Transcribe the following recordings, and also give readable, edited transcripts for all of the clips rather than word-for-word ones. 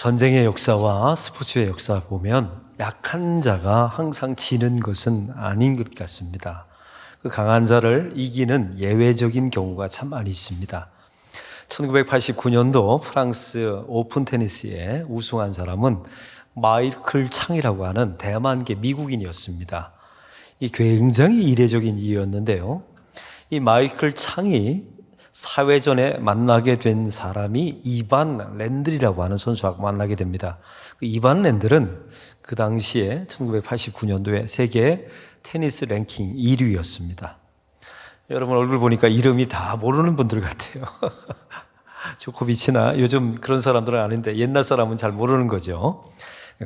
전쟁의 역사와 스포츠의 역사 보면 약한 자가 항상 지는 것은 아닌 것 같습니다. 그 강한 자를 이기는 예외적인 경우가 참 많이 있습니다. 1989년도 프랑스 오픈 테니스에 우승한 사람은 마이클 창이라고 하는 대만계 미국인이었습니다. 이 굉장히 이례적인 일이었는데요. 이 마이클 창이 사회전에 만나게 된 사람이 이반 랜들이라고 하는 선수하고 만나게 됩니다. 그 이반 랜들은 그 당시에 1989년도에 세계 테니스 랭킹 1위였습니다. 여러분 얼굴 보니까 이름이 다 모르는 분들 같아요. 조코비치나 요즘 그런 사람들은 아닌데 옛날 사람은 잘 모르는 거죠.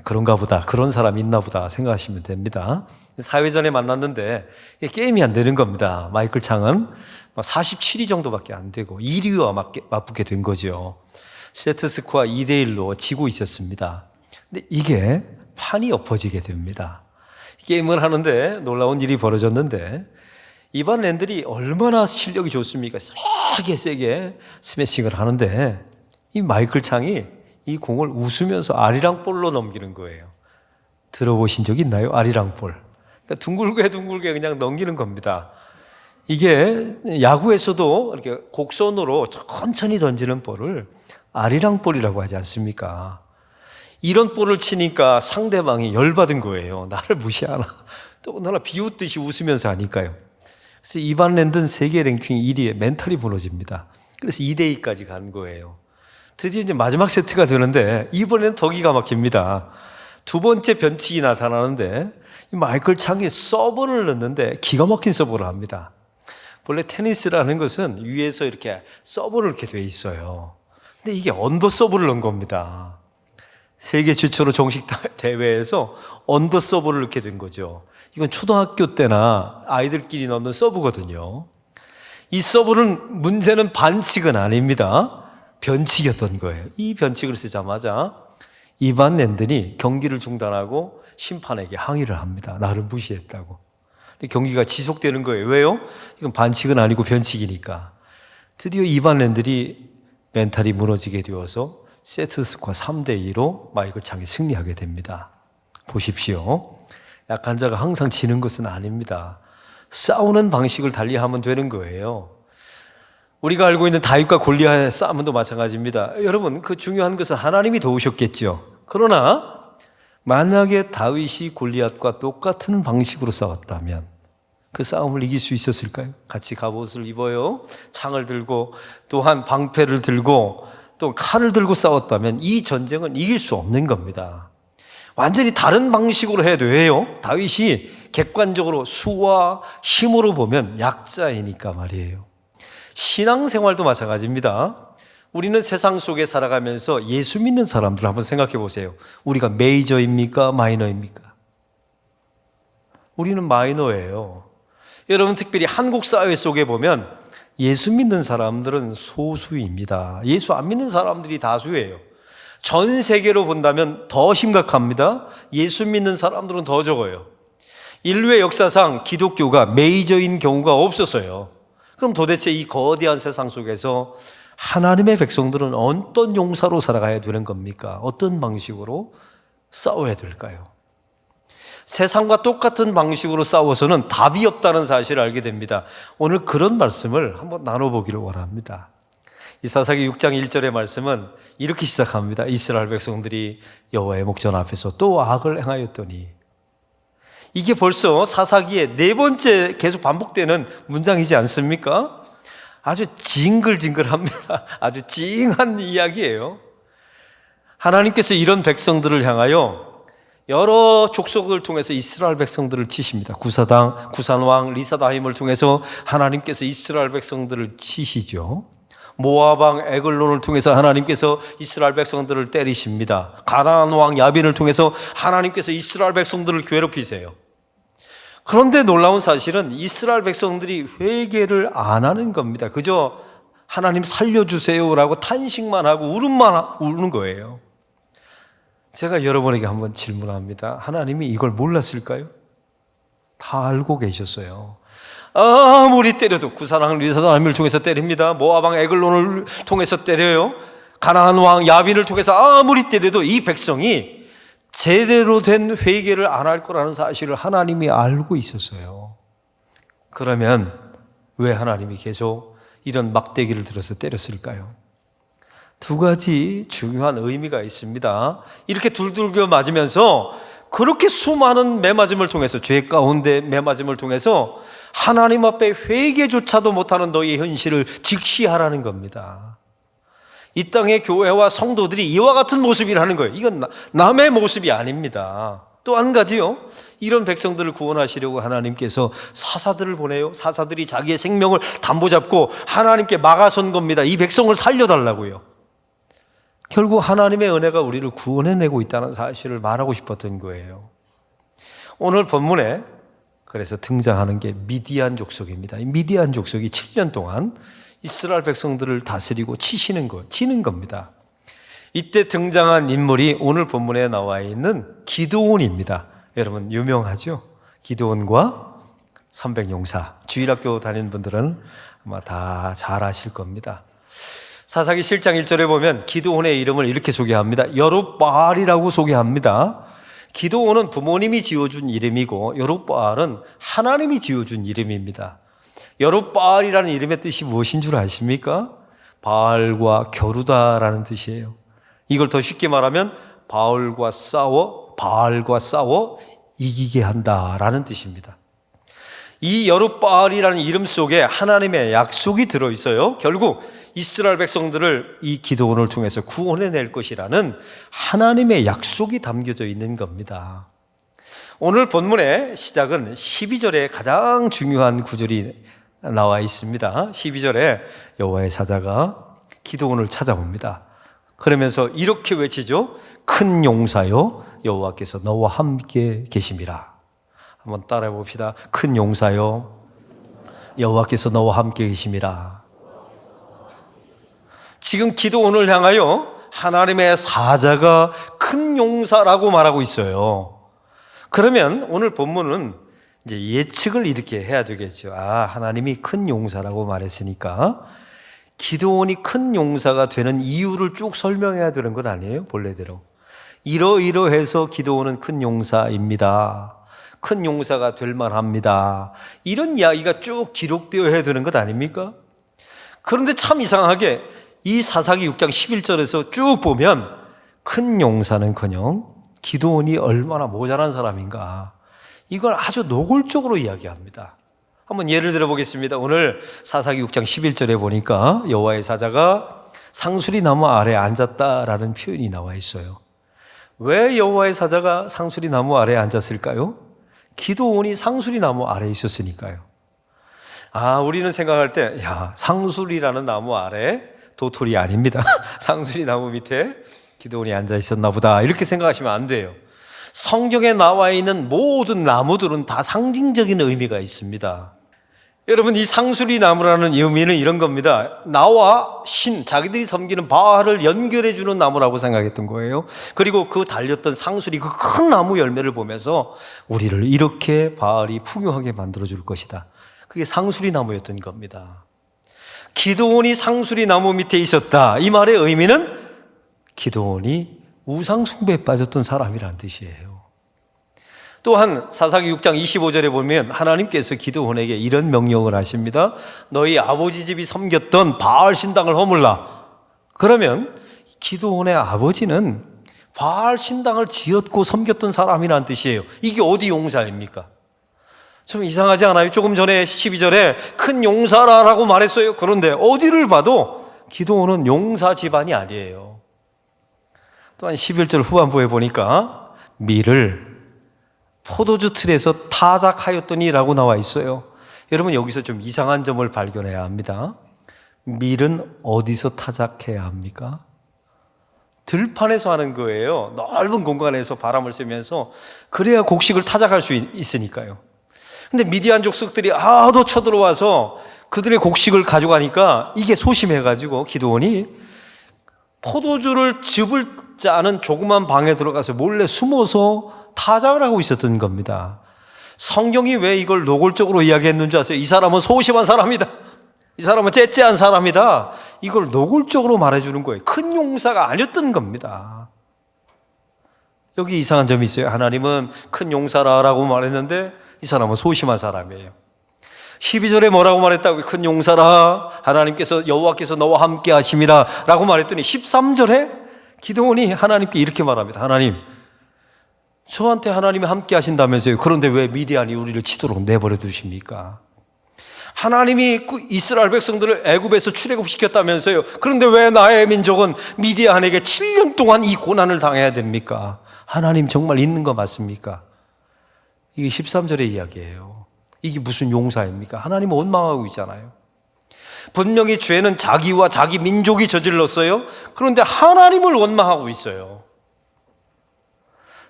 그런가 보다, 그런 사람이 있나 보다 생각하시면 됩니다. 사회전에 만났는데 게임이 안 되는 겁니다. 마이클 창은 47위 정도밖에 안 되고 1위와 맞붙게 된 거죠. 세트 스코어 2대1로 지고 있었습니다. 근데 이게 판이 엎어지게 됩니다. 게임을 하는데 놀라운 일이 벌어졌는데 이반 랜들이 얼마나 실력이 좋습니까? 세게 스매싱을 하는데 이 마이클 창이 이 공을 웃으면서 아리랑 볼로 넘기는 거예요. 들어보신 적 있나요? 아리랑 볼. 그러니까 둥글게 그냥 넘기는 겁니다. 이게 야구에서도 이렇게 곡선으로 천천히 던지는 볼을 아리랑 볼이라고 하지 않습니까? 이런 볼을 치니까 상대방이 열받은 거예요. 나를 무시하나? 또 나를 비웃듯이 웃으면서 하니까요. 그래서 이반 랜드는 세계 랭킹 1위에 멘탈이 무너집니다. 그래서 2대2까지 간 거예요. 드디어 이제 마지막 세트가 되는데 이번에는 더 기가 막힙니다. 두 번째 변칙이 나타나는데 이 마이클 창이 서브를 넣는데 기가 막힌 서브를 합니다. 원래 테니스라는 것은 위에서 이렇게 서브를 이렇게 돼 있어요. 근데 이게 언더 서브를 넣은 겁니다. 세계 최초로 정식 대회에서 언더 서브를 넣게 된 거죠. 이건 초등학교 때나 아이들끼리 넣는 서브거든요. 이 서브는 문제는 반칙은 아닙니다. 변칙이었던 거예요. 이 변칙을 쓰자마자 이반 랜든이 경기를 중단하고 심판에게 항의를 합니다. 나를 무시했다고. 근데 경기가 지속되는 거예요. 왜요? 이건 반칙은 아니고 변칙이니까. 드디어 이반 랜들이 멘탈이 무너지게 되어서 세트 스코어 3대2로 마이클 창이 승리하게 됩니다. 보십시오. 약한 자가 항상 지는 것은 아닙니다. 싸우는 방식을 달리하면 되는 거예요. 우리가 알고 있는 다윗과 골리앗의 싸움도 마찬가지입니다. 여러분, 그 중요한 것은 하나님이 도우셨겠죠. 그러나 만약에 다윗이 골리앗과 똑같은 방식으로 싸웠다면 그 싸움을 이길 수 있었을까요? 같이 갑옷을 입어요. 창을 들고 또한 방패를 들고 또 칼을 들고 싸웠다면 이 전쟁은 이길 수 없는 겁니다. 완전히 다른 방식으로 해도 해요. 다윗이 객관적으로 수와 힘으로 보면 약자이니까 말이에요. 신앙생활도 마찬가지입니다. 우리는 세상 속에 살아가면서 예수 믿는 사람들 한번 생각해 보세요. 우리가 메이저입니까? 마이너입니까? 우리는 마이너예요. 여러분 특별히 한국 사회 속에 보면 예수 믿는 사람들은 소수입니다. 예수 안 믿는 사람들이 다수예요. 전 세계로 본다면 더 심각합니다. 예수 믿는 사람들은 더 적어요. 인류의 역사상 기독교가 메이저인 경우가 없었어요. 그럼 도대체 이 거대한 세상 속에서 하나님의 백성들은 어떤 용사로 살아가야 되는 겁니까? 어떤 방식으로 싸워야 될까요? 세상과 똑같은 방식으로 싸워서는 답이 없다는 사실을 알게 됩니다. 오늘 그런 말씀을 한번 나눠보기를 원합니다. 이사사기 6장 1절의 말씀은 이렇게 시작합니다. 이스라엘 백성들이 여호와의 목전 앞에서 또 악을 행하였더니, 이게 벌써 사사기의 네 번째 계속 반복되는 문장이지 않습니까? 아주 징글징글합니다. 아주 찡한 이야기예요. 하나님께서 이런 백성들을 향하여 여러 족속을 통해서 이스라엘 백성들을 치십니다. 구산왕 리사다임을 통해서 하나님께서 이스라엘 백성들을 치시죠. 모압왕 에글론을 통해서 하나님께서 이스라엘 백성들을 때리십니다. 가나안 왕 야빈을 통해서 하나님께서 이스라엘 백성들을 괴롭히세요. 그런데 놀라운 사실은 이스라엘 백성들이 회개를 안 하는 겁니다. 그저 하나님 살려주세요라고 탄식만 하고 우는 거예요. 제가 여러분에게 한번 질문합니다. 하나님이 이걸 몰랐을까요? 다 알고 계셨어요. 아무리 때려도 구산왕 리사다임을 통해서 때립니다. 모압왕 에글론을 통해서 때려요. 가나안 왕 야빈을 통해서 아무리 때려도 이 백성이 제대로 된 회개를 안 할 거라는 사실을 하나님이 알고 있었어요. 그러면 왜 하나님이 계속 이런 막대기를 들어서 때렸을까요? 두 가지 중요한 의미가 있습니다. 이렇게 둘둘겨 맞으면서 그렇게 수많은 매맞음을 통해서, 죄 가운데 매맞음을 통해서 하나님 앞에 회개조차도 못하는 너희의 현실을 직시하라는 겁니다. 이 땅의 교회와 성도들이 이와 같은 모습이라는 거예요. 이건 남의 모습이 아닙니다. 또 한 가지요, 이런 백성들을 구원하시려고 하나님께서 사사들을 보내요. 사사들이 자기의 생명을 담보 잡고 하나님께 막아선 겁니다. 이 백성을 살려달라고요. 결국 하나님의 은혜가 우리를 구원해내고 있다는 사실을 말하고 싶었던 거예요. 오늘 본문에 그래서 등장하는 게 미디안 족속입니다. 이 미디안 족속이 7년 동안 이스라엘 백성들을 다스리고 치는 겁니다. 이때 등장한 인물이 오늘 본문에 나와 있는 기드온입니다. 여러분 유명하죠? 기드온과 300용사. 주일학교 다니는 분들은 아마 다 잘 아실 겁니다. 사사기 7장 1절에 보면 기드온의 이름을 이렇게 소개합니다. 여룹바알이라고 소개합니다. 기드온은 부모님이 지어준 이름이고 여룹바알은 하나님이 지어준 이름입니다. 여룹바알이라는 이름의 뜻이 무엇인 줄 아십니까? 바알과 겨루다라는 뜻이에요. 이걸 더 쉽게 말하면 바알과 싸워 이기게 한다라는 뜻입니다. 이 여룹바알이라는 이름 속에 하나님의 약속이 들어있어요. 결국 이스라엘 백성들을 이 기드온을 통해서 구원해낼 것이라는 하나님의 약속이 담겨져 있는 겁니다. 오늘 본문의 시작은 12절에 가장 중요한 구절이 나와 있습니다. 12절에 여호와의 사자가 기드온을 찾아옵니다. 그러면서 이렇게 외치죠. 큰 용사요, 여호와께서 너와 함께 계심이라. 한번 따라해 봅시다. 큰 용사요, 여호와께서 너와 함께 계심이라. 지금 기드온을 향하여 하나님의 사자가 큰 용사라고 말하고 있어요. 그러면 오늘 본문은 이제 예측을 이렇게 해야 되겠죠. 하나님이 큰 용사라고 말했으니까 기드온이 큰 용사가 되는 이유를 쭉 설명해야 되는 건 아니에요, 본래대로. 이러이러해서 기드온은 큰 용사입니다. 큰 용사가 될 만합니다. 이런 이야기가 쭉 기록되어야 되는 것 아닙니까? 그런데 참 이상하게 이 사사기 6장 11절에서 쭉 보면 큰 용사는커녕 기드온이 얼마나 모자란 사람인가, 이걸 아주 노골적으로 이야기합니다. 한번 예를 들어 보겠습니다. 오늘 사사기 6장 11절에 보니까 여호와의 사자가 상수리 나무 아래에 앉았다라는 표현이 나와 있어요. 왜 여호와의 사자가 상수리 나무 아래에 앉았을까요? 기드온이 상수리 나무 아래에 있었으니까요. 우리는 생각할 때 상수리라는 나무 아래 도토리 아닙니다. 상수리 나무 밑에 기드온이 앉아 있었나 보다, 이렇게 생각하시면 안 돼요. 성경에 나와 있는 모든 나무들은 다 상징적인 의미가 있습니다. 여러분, 이 상수리 나무라는 의미는 이런 겁니다. 나와 자기들이 섬기는 바알을 연결해 주는 나무라고 생각했던 거예요. 그리고 그 달렸던 상수리, 그 큰 나무 열매를 보면서 우리를 이렇게 바알이 풍요하게 만들어 줄 것이다. 그게 상수리 나무였던 겁니다. 기드온이 상수리 나무 밑에 있었다, 이 말의 의미는 기드온이 우상 숭배에 빠졌던 사람이라는 뜻이에요. 또한 사사기 6장 25절에 보면 하나님께서 기드온에게 이런 명령을 하십니다. 너희 아버지 집이 섬겼던 바알 신당을 허물라. 그러면 기드온의 아버지는 바알 신당을 지었고 섬겼던 사람이라는 뜻이에요. 이게 어디 용사입니까? 좀 이상하지 않아요? 조금 전에 12절에 큰 용사라고 말했어요. 그런데 어디를 봐도 기드온은 용사 집안이 아니에요. 또한 11절 후반부에 보니까 밀을 포도주 틀에서 타작하였더니라고 나와 있어요. 여러분, 여기서 좀 이상한 점을 발견해야 합니다. 밀은 어디서 타작해야 합니까? 들판에서 하는 거예요. 넓은 공간에서 바람을 쐬면서. 그래야 곡식을 타작할 수 있으니까요. 근데 미디안 족속들이 하도 쳐들어와서 그들의 곡식을 가져가니까 이게 소심해가지고 기드온이 포도주를 즙을 짜는 조그만 방에 들어가서 몰래 숨어서 타작을 하고 있었던 겁니다. 성경이 왜 이걸 노골적으로 이야기했는 줄 아세요? 이 사람은 소심한 사람이다. 이 사람은 째째한 사람이다. 이걸 노골적으로 말해주는 거예요. 큰 용사가 아니었던 겁니다. 여기 이상한 점이 있어요. 하나님은 큰 용사라고 말했는데 이 사람은 소심한 사람이에요. 12절에 뭐라고 말했다고? 큰 용사라, 하나님께서 여호와께서 너와 함께 하심이라 라고 말했더니 13절에 기드온이 하나님께 이렇게 말합니다. 하나님, 저한테 하나님이 함께 하신다면서요. 그런데 왜 미디안이 우리를 치도록 내버려 두십니까? 하나님이 이스라엘 백성들을 애굽에서 출애굽시켰다면서요. 그런데 왜 나의 민족은 미디안에게 7년 동안 이 고난을 당해야 됩니까? 하나님 정말 있는 거 맞습니까? 이게 13절의 이야기예요. 이게 무슨 용사입니까? 하나님은 원망하고 있잖아요. 분명히 죄는 자기와 자기 민족이 저질렀어요. 그런데 하나님을 원망하고 있어요.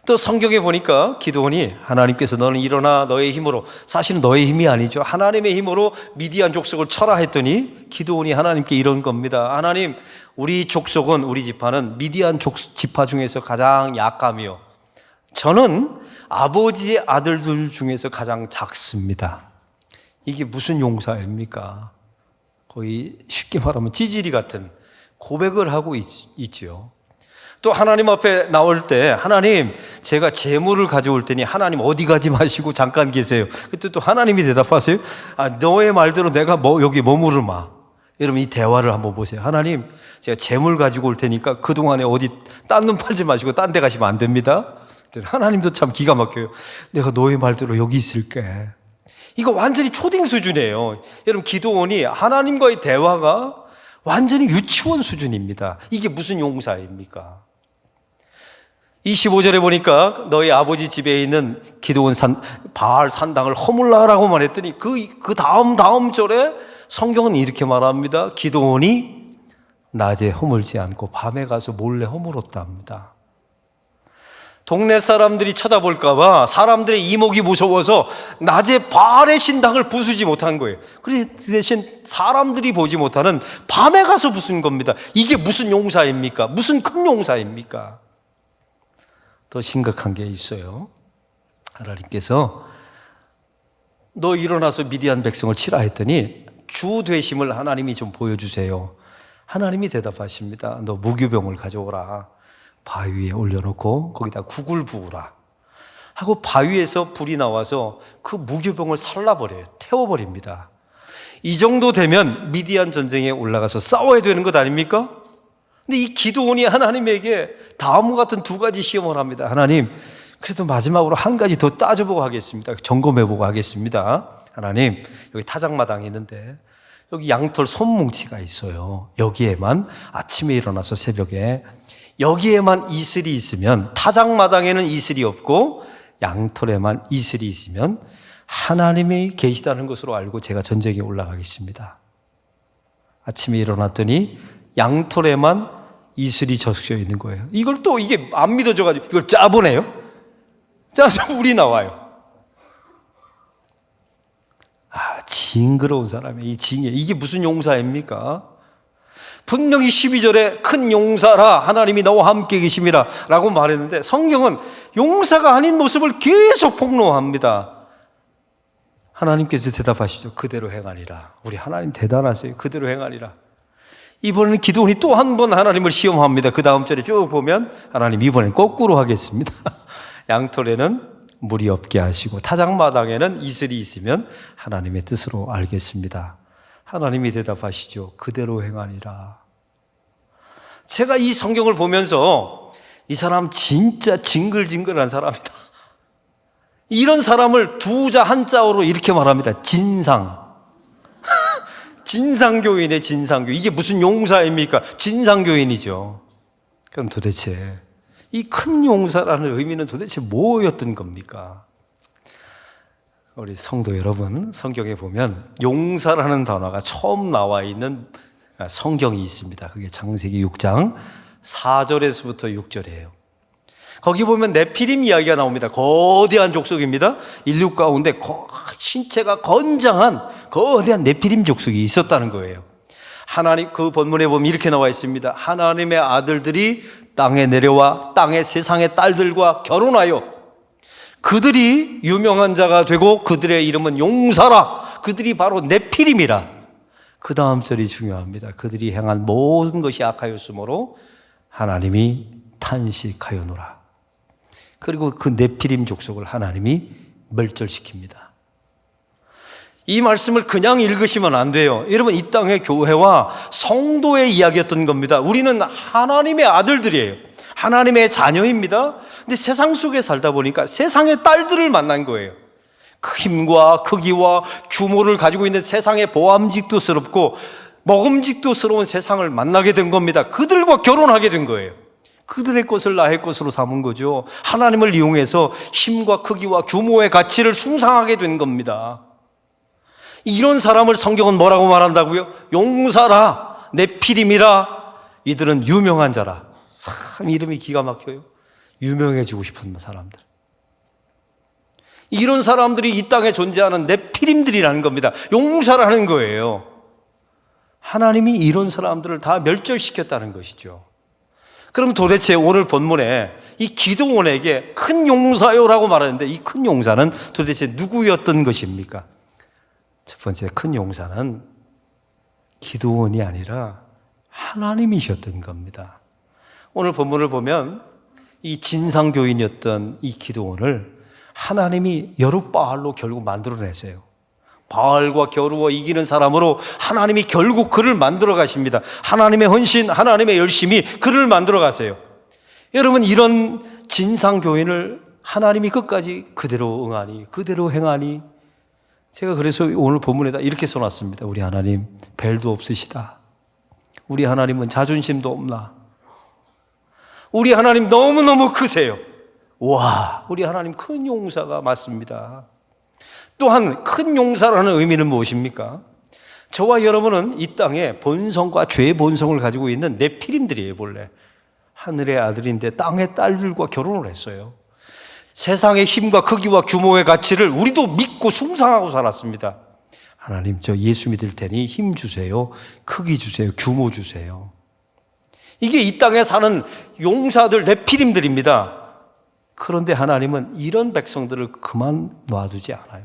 또 성경에 보니까 기드온이 하나님께서 너는 일어나 너의 힘으로, 사실은 너의 힘이 아니죠. 하나님의 힘으로 미디안 족속을 쳐라 했더니 기드온이 하나님께 이런 겁니다. 하나님, 우리 족속은, 우리 지파는 미디안 지파 중에서 가장 약하며 저는 아버지의 아들들 중에서 가장 작습니다. 이게 무슨 용사입니까? 거의 쉽게 말하면 찌질이 같은 고백을 하고 있죠. 또 하나님 앞에 나올 때 하나님, 제가 재물을 가져올 테니 하나님 어디 가지 마시고 잠깐 계세요. 그때 또 하나님이 대답하세요. 너의 말대로 내가 여기 머무르마. 여러분 이 대화를 한번 보세요. 하나님, 제가 재물 가지고 올 테니까 그동안에 어디 딴 눈 팔지 마시고 딴 데 가시면 안 됩니다. 하나님도 참 기가 막혀요. 내가 너의 말대로 여기 있을게. 이거 완전히 초딩 수준이에요. 여러분 기드온이 하나님과의 대화가 완전히 유치원 수준입니다. 이게 무슨 용사입니까? 25절에 보니까 너희 아버지 집에 있는 기드온 바알 산당을 허물라라고 말했더니 그 다음 절에 성경은 이렇게 말합니다. 기드온이 낮에 허물지 않고 밤에 가서 몰래 허물었다 합니다. 동네 사람들이 쳐다볼까봐 사람들의 이목이 무서워서 낮에 바알의 신당을 부수지 못한 거예요. 그 대신 사람들이 보지 못하는 밤에 가서 부순 겁니다. 이게 무슨 용사입니까? 무슨 큰 용사입니까? 더 심각한 게 있어요. 하나님께서 너 일어나서 미디안 백성을 치라 했더니 주 되심을 하나님이 좀 보여주세요. 하나님이 대답하십니다. 너 무교병을 가져오라. 바위 위에 올려놓고 거기다 국을 부으라 하고 바위에서 불이 나와서 그 무교병을 살라버려요. 태워버립니다. 이 정도 되면 미디안 전쟁에 올라가서 싸워야 되는 것 아닙니까? 근데 이 기드온이 하나님에게 다음과 같은 두 가지 시험을 합니다. 하나님, 그래도 마지막으로 한 가지 더 따져보고 하겠습니다. 점검해보고 하겠습니다. 하나님, 여기 타작마당이 있는데 여기 양털 손뭉치가 있어요. 여기에만 아침에 일어나서 새벽에 여기에만 이슬이 있으면, 타작마당에는 이슬이 없고 양털에만 이슬이 있으면 하나님이 계시다는 것으로 알고 제가 전쟁에 올라가겠습니다. 아침에 일어났더니 양털에만 이슬이 적셔 있는 거예요. 이걸 또 이게 안 믿어져가지고 이걸 짜보네요. 짜서 물이 나와요. 징그러운 사람이에요. 이 징에 이게 무슨 용사입니까? 분명히 12절에 큰 용사라, 하나님이 너와 함께 계심이라 라고 말했는데 성경은 용사가 아닌 모습을 계속 폭로합니다. 하나님께서 대답하시죠. 그대로 행하리라. 우리 하나님 대단하세요. 그대로 행하리라. 이번에는 기드온이 또 한 번 하나님을 시험합니다. 그 다음 절에 쭉 보면 하나님 이번엔 거꾸로 하겠습니다. 양털에는 물이 없게 하시고 타작마당에는 이슬이 있으면 하나님의 뜻으로 알겠습니다. 하나님이 대답하시죠. 그대로 행하리라. 제가 이 성경을 보면서 이 사람 진짜 징글징글한 사람이다. 이런 사람을 두자 한자어로 이렇게 말합니다. 진상. 진상교인의 진상교인. 이게 무슨 용사입니까? 진상교인이죠. 그럼 도대체 이 큰 용사라는 의미는 도대체 뭐였던 겁니까? 우리 성도 여러분, 성경에 보면 용사라는 단어가 처음 나와 있는 성경이 있습니다. 그게 창세기 6장 4절에서부터 6절이에요. 거기 보면 네피림 이야기가 나옵니다. 거대한 족속입니다. 인류 가운데 신체가 건장한 거대한 네피림 족속이 있었다는 거예요. 하나님, 그 본문에 보면 이렇게 나와 있습니다. 하나님의 아들들이 땅에 내려와 땅의 세상의 딸들과 결혼하여 그들이 유명한 자가 되고 그들의 이름은 용사라. 그들이 바로 네피림이라. 그 다음 절이 중요합니다. 그들이 행한 모든 것이 악하였으므로 하나님이 탄식하여노라. 그리고 그 네피림 족속을 하나님이 멸절시킵니다. 이 말씀을 그냥 읽으시면 안 돼요. 여러분, 이 땅의 교회와 성도의 이야기였던 겁니다. 우리는 하나님의 아들들이에요. 하나님의 자녀입니다. 근데 세상 속에 살다 보니까 세상의 딸들을 만난 거예요. 그 힘과 크기와 규모를 가지고 있는 세상의 보암직도스럽고 먹음직도스러운 세상을 만나게 된 겁니다. 그들과 결혼하게 된 거예요. 그들의 것을 나의 것으로 삼은 거죠. 하나님을 이용해서 힘과 크기와 규모의 가치를 숭상하게 된 겁니다. 이런 사람을 성경은 뭐라고 말한다고요? 용사라, 네피림이라. 이들은 유명한 자라. 참 이름이 기가 막혀요. 유명해지고 싶은 사람들. 이런 사람들이 이 땅에 존재하는 네피림들이라는 겁니다. 용사라는 거예요. 하나님이 이런 사람들을 다 멸절시켰다는 것이죠. 그럼 도대체 오늘 본문에 이 기드온에게 큰 용사요라고 말하는데 이 큰 용사는 도대체 누구였던 것입니까? 첫 번째, 큰 용사는 기드온이 아니라 하나님이셨던 겁니다. 오늘 본문을 보면 이 진상교인이었던 이 기드온을 하나님이 여룻바알로 결국 만들어내세요. 바알과 겨루어 이기는 사람으로 하나님이 결국 그를 만들어 가십니다. 하나님의 헌신, 하나님의 열심이 그를 만들어 가세요. 여러분, 이런 진상교인을 하나님이 끝까지 그대로 응하니, 그대로 행하니, 제가 그래서 오늘 본문에다 이렇게 써놨습니다. 우리 하나님 벨도 없으시다. 우리 하나님은 자존심도 없나. 우리 하나님 너무너무 크세요. 와, 우리 하나님 큰 용사가 맞습니다. 또한 큰 용사라는 의미는 무엇입니까? 저와 여러분은 이 땅에 본성과 죄의 본성을 가지고 있는 네피림들이에요. 본래 하늘의 아들인데 땅의 딸들과 결혼을 했어요. 세상의 힘과 크기와 규모의 가치를 우리도 믿고 숭상하고 살았습니다. 하나님, 저 예수 믿을 테니 힘 주세요. 크기 주세요. 규모 주세요. 이게 이 땅에 사는 용사들, 네피림들입니다. 그런데 하나님은 이런 백성들을 그만 놔두지 않아요.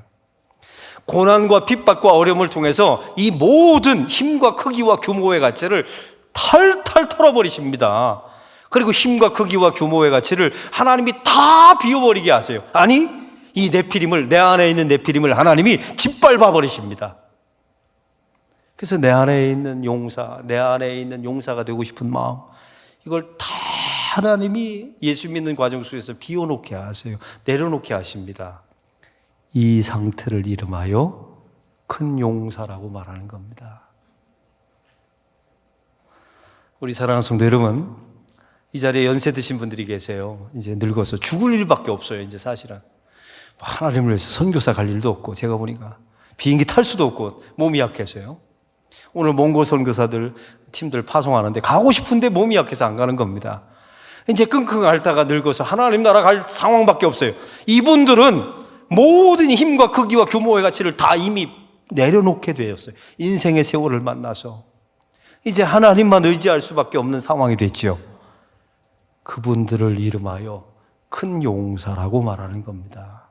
고난과 핍박과 어려움을 통해서 이 모든 힘과 크기와 규모의 가치를 탈탈 털어버리십니다. 그리고 힘과 크기와 규모의 가치를 하나님이 다 비워버리게 하세요. 아니, 이 네피림을, 내 안에 있는 네피림을 하나님이 짓밟아 버리십니다. 그래서 내 안에 있는 용사, 내 안에 있는 용사가 되고 싶은 마음, 이걸 다 하나님이 예수 믿는 과정 속에서 비워놓게 하세요. 내려놓게 하십니다. 이 상태를 이름하여 큰 용사라고 말하는 겁니다. 우리 사랑하는 성도 여러분, 이 자리에 연세 드신 분들이 계세요. 이제 늙어서 죽을 일밖에 없어요. 이제 사실은 하나님을 위해서 선교사 갈 일도 없고, 제가 보니까 비행기 탈 수도 없고 몸이 약해서요. 오늘 몽골 선교사들 팀들 파송하는데 가고 싶은데 몸이 약해서 안 가는 겁니다. 이제 끙끙 앓다가 늙어서 하나님 나라 갈 상황밖에 없어요. 이분들은 모든 힘과 크기와 규모의 가치를 다 이미 내려놓게 되었어요. 인생의 세월을 만나서 이제 하나님만 의지할 수밖에 없는 상황이 됐죠. 그분들을 이름하여 큰 용사라고 말하는 겁니다.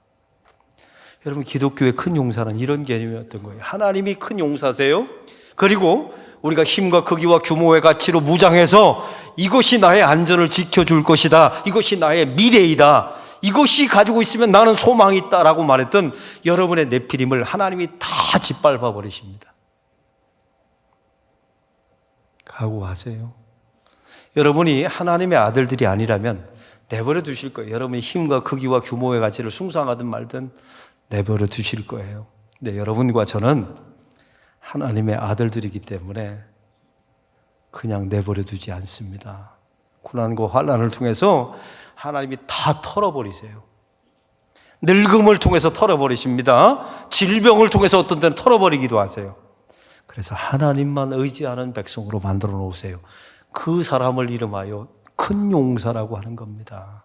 여러분, 기독교의 큰 용사는 이런 개념이었던 거예요. 하나님이 큰 용사세요. 그리고 우리가 힘과 크기와 규모의 가치로 무장해서 이것이 나의 안전을 지켜줄 것이다, 이것이 나의 미래이다, 이것이 가지고 있으면 나는 소망이 있다라고 말했던 여러분의 네피림을 하나님이 다 짓밟아 버리십니다. 각오하세요. 여러분이 하나님의 아들들이 아니라면 내버려 두실 거예요. 여러분이 힘과 크기와 규모의 가치를 숭상하든 말든 내버려 두실 거예요. 근데 여러분과 저는 하나님의 아들들이기 때문에 그냥 내버려 두지 않습니다. 고난과 환난을 통해서 하나님이 다 털어버리세요. 늙음을 통해서 털어버리십니다. 질병을 통해서 어떤 때는 털어버리기도 하세요. 그래서 하나님만 의지하는 백성으로 만들어 놓으세요. 그 사람을 이름하여 큰 용사라고 하는 겁니다.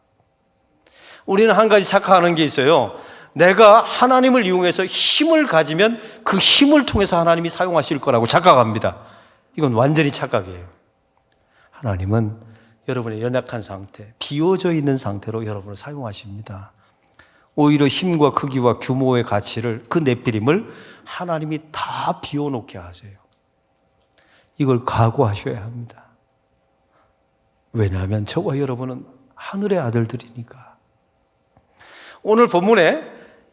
우리는 한 가지 착각하는 게 있어요. 내가 하나님을 이용해서 힘을 가지면 그 힘을 통해서 하나님이 사용하실 거라고 착각합니다. 이건 완전히 착각이에요. 하나님은 여러분의 연약한 상태, 비워져 있는 상태로 여러분을 사용하십니다. 오히려 힘과 크기와 규모의 가치를, 그 네피림을 하나님이 다 비워놓게 하세요. 이걸 각오하셔야 합니다. 왜냐하면 저와 여러분은 하늘의 아들들이니까. 오늘 본문에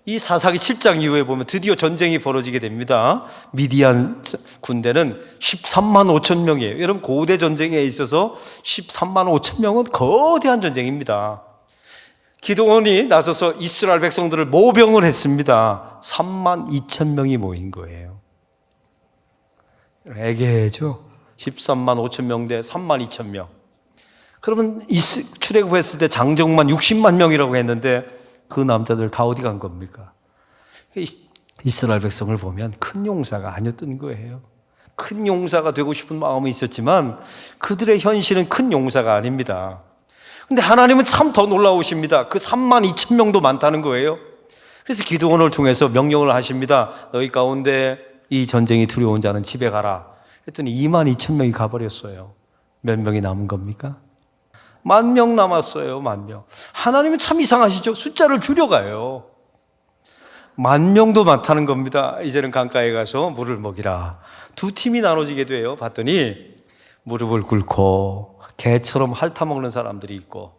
이 사사기 7장 이후에 보면 드디어 전쟁이 벌어지게 됩니다. 미디안 군대는 13만 5천 명이에요. 여러분, 고대 전쟁에 있어서 13만 5천 명은 거대한 전쟁입니다. 기드온이 나서서 이스라엘 백성들을 모병을 했습니다. 3만 2천 명이 모인 거예요. 애개죠. 13만 5천 명 대 3만 2천 명. 그러면 출애굽했을 때 장정만 60만 명이라고 했는데 그 남자들 다 어디 간 겁니까? 이스라엘 백성을 보면 큰 용사가 아니었던 거예요. 큰 용사가 되고 싶은 마음은 있었지만 그들의 현실은 큰 용사가 아닙니다. 근데 하나님은 참 더 놀라우십니다. 그 3만 2천 명도 많다는 거예요. 그래서 기드온을 통해서 명령을 하십니다. 너희 가운데 이 전쟁이 두려운 자는 집에 가라. 했더니 2만 2천 명이 가버렸어요. 몇 명이 남은 겁니까? 10,000명 남았어요. 10,000명. 하나님은 참 이상하시죠? 숫자를 줄여가요. 10,000명도 많다는 겁니다. 이제는 강가에 가서 물을 먹이라. 두 팀이 나눠지게 돼요. 봤더니 무릎을 꿇고 개처럼 핥아먹는 사람들이 있고,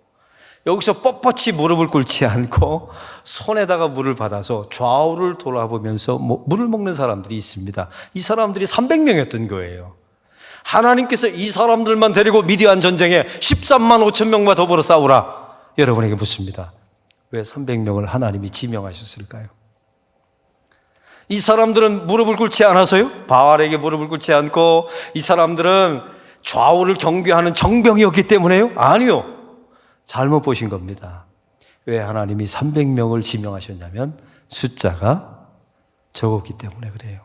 여기서 뻣뻣이 무릎을 꿇지 않고 손에다가 물을 받아서 좌우를 돌아보면서 물을 먹는 사람들이 있습니다. 이 사람들이 300명이었던 거예요. 하나님께서 이 사람들만 데리고 미디안 전쟁에 13만 5천 명과 더불어 싸우라 여러분에게 묻습니다. 왜 300명을 하나님이 지명하셨을까요? 이 사람들은 무릎을 꿇지 않아서요? 바알에게 무릎을 꿇지 않고 이 사람들은 좌우를 경계하는 정병이었기 때문에요? 아니요. 잘못 보신 겁니다. 왜 하나님이 300명을 지명하셨냐면 숫자가 적었기 때문에 그래요.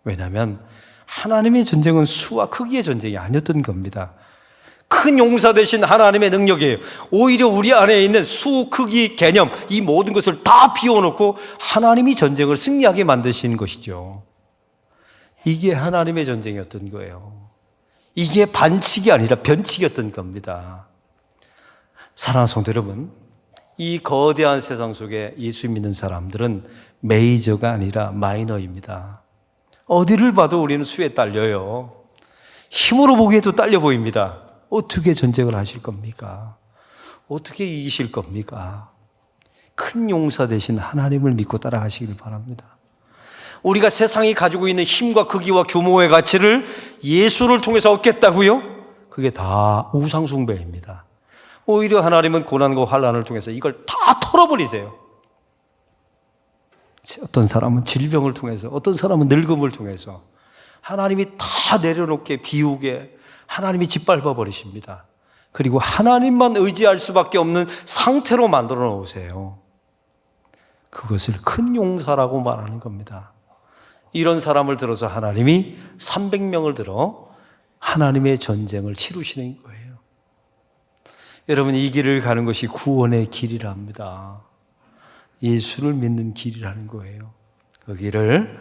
왜냐하면 하나님의 전쟁은 수와 크기의 전쟁이 아니었던 겁니다. 큰 용사 되신 하나님의 능력이에요. 오히려 우리 안에 있는 수, 크기, 개념, 이 모든 것을 다 비워놓고 하나님이 전쟁을 승리하게 만드시는 것이죠. 이게 하나님의 전쟁이었던 거예요. 이게 반칙이 아니라 변칙이었던 겁니다. 사랑하는 성도 여러분, 이 거대한 세상 속에 예수 믿는 사람들은 메이저가 아니라 마이너입니다. 어디를 봐도 우리는 수에 딸려요. 힘으로 보기에도 딸려 보입니다. 어떻게 전쟁을 하실 겁니까? 어떻게 이기실 겁니까? 큰 용사 되신 하나님을 믿고 따라가시길 바랍니다. 우리가 세상이 가지고 있는 힘과 크기와 규모의 가치를 예수를 통해서 얻겠다고요? 그게 다 우상숭배입니다. 오히려 하나님은 고난과 환난을 통해서 이걸 다 털어버리세요. 어떤 사람은 질병을 통해서, 어떤 사람은 늙음을 통해서 하나님이 다 내려놓게 비우게 하나님이 짓밟아 버리십니다. 그리고 하나님만 의지할 수밖에 없는 상태로 만들어 놓으세요. 그것을 큰 용사라고 말하는 겁니다. 이런 사람을 들어서 하나님이 300명을 들어 하나님의 전쟁을 치르시는 거예요. 여러분, 이 길을 가는 것이 구원의 길이랍니다. 예수를 믿는 길이라는 거예요. 그 길을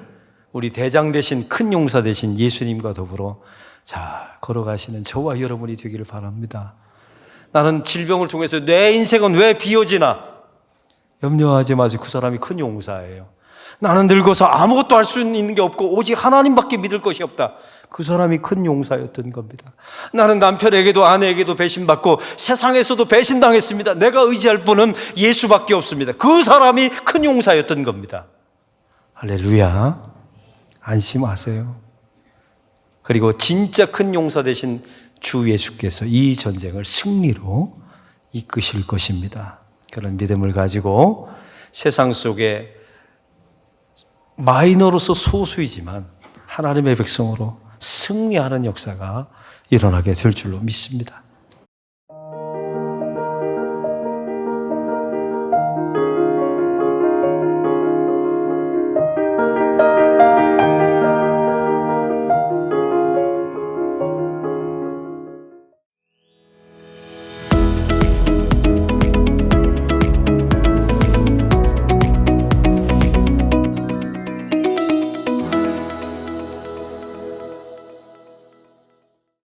우리 대장 되신 큰 용사 되신 예수님과 더불어 잘 걸어가시는 저와 여러분이 되기를 바랍니다. 나는 질병을 통해서 내 인생은 왜 비워지나? 염려하지 마세요. 그 사람이 큰 용사예요. 나는 늙어서 아무것도 할 수 있는 게 없고 오직 하나님밖에 믿을 것이 없다. 그 사람이 큰 용사였던 겁니다. 나는 남편에게도 아내에게도 배신받고 세상에서도 배신당했습니다. 내가 의지할 분은 예수밖에 없습니다. 그 사람이 큰 용사였던 겁니다. 할렐루야. 안심하세요. 그리고 진짜 큰 용사 되신 주 예수께서 이 전쟁을 승리로 이끄실 것입니다. 그런 믿음을 가지고 세상 속에 마이너로서 소수이지만 하나님의 백성으로 승리하는 역사가 일어나게 될 줄로 믿습니다.